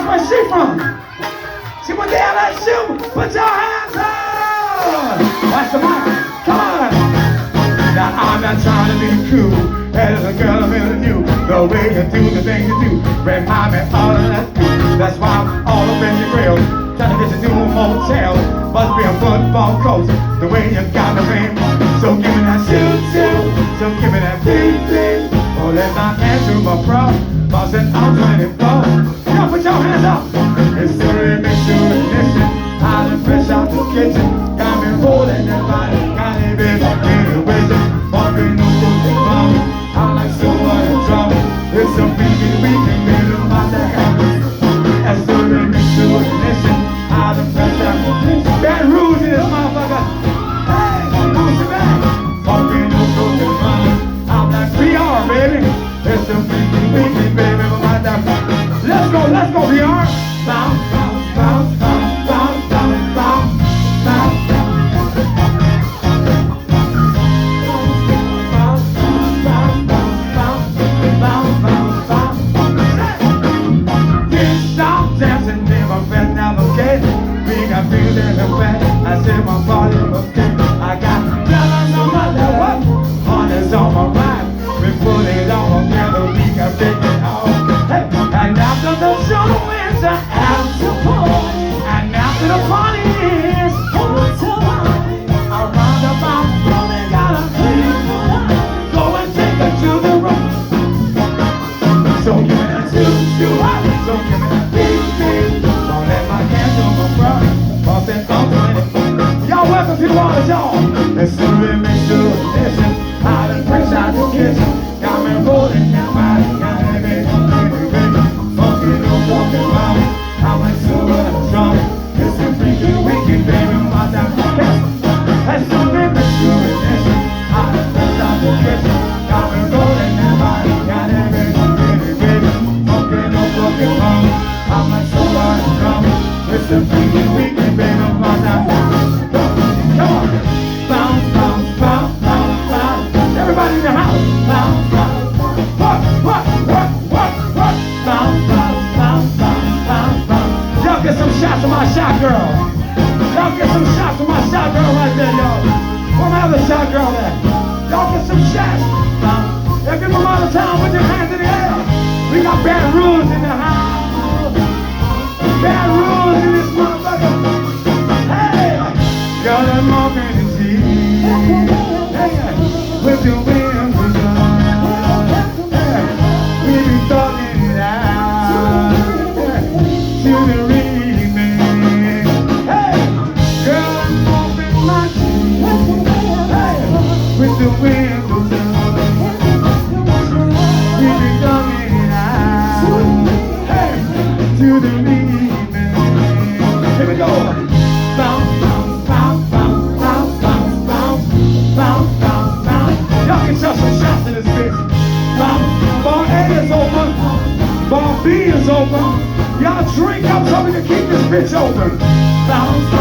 That's where she from. She went to LSU. Put your hands up. Watch the mic. Come on. Now I'm not trying to be cool. As a girl I'm feeling you. The way you do the things you do remind me all of that. That's why I'm all up in your grill. Trying to get you to a motel. Must be a football coach. The way you got the ring. So give me that shoot. So give me that beat. Oh, let my hands do my pro. Boss and I'm 24. Y'all put your hands up. It's the remix to ignition. Hot and fresh out the kitchen. Got me rolling that body. Got me baby in the vision. Bumping no broken bone. I'm like silver and drum. It's a freaky weekend, baby. About to happen. That's the remix to ignition. Hot and fresh out the kitchen. Bad rules in this motherfucker. Hey, who's your back? Bumping no broken bone. I'm like PR, baby. It's a freaky weekend, baby. About to happen. Let's go, VR. Bounce, bounce, bounce, bounce, bounce, bounce, bounce, bounce, bounce, bounce, bounce. Can't stop dancing, never felt navigate. Being a feeling the way. I say my body was dead. I got diamonds on my left, honey's on my right. We put it all together, we can take it all. Hey, and after the show is an after party, and after the party is a roundabout woman got a clean. Go and take her to the room. So give me that shoot, so give me that beat. Don't let my hands on my front. Boss and I'm 20. Y'all welcome to all of y'all. It's the remix to ignition. Hot and fresh out the kitchen. Got me rolling that body. Got me baby. Funky no walking around. I'm like silver and drum. It's a freaky weekend, baby. My time to catch. That's the remix to ignition. Hot and fresh out the kitchen. Got me rolling that body. Got me baby. Funky no walking around. I'm like silver and drum. It's a freaky weekend, baby. My time to catch. Come on. Bounce, bounce, bounce, bounce, bounce. Everybody in the house. Bounce, bounce. What? Bounce, bounce, bounce, bounce, bounce, bounce. Y'all get some shots of my shot girl. Y'all get some shots of my shot girl right there, y'all. Where my other shot girl at? Y'all get some shots. If you're from out of town, put your hands in the air. We got bad rules in the house. Bad rules in this motherfucker. Hey, got a moment to see. Hey, with the wind was on. Hey, we be talking it out. To the remix. Hey, girl, I'm open my teeth. Hey, with the wind was on. We be talking it out. Hey, to the remix. Here we go. Bounce, bounce, bounce, bounce, bounce, bounce, bounce, bounce, bounce. Y'all can shut some shots in this bitch. Bounce. Bar A is open. Bar B is open. Y'all drink up so we can keep this bitch open. Bounce, bounce.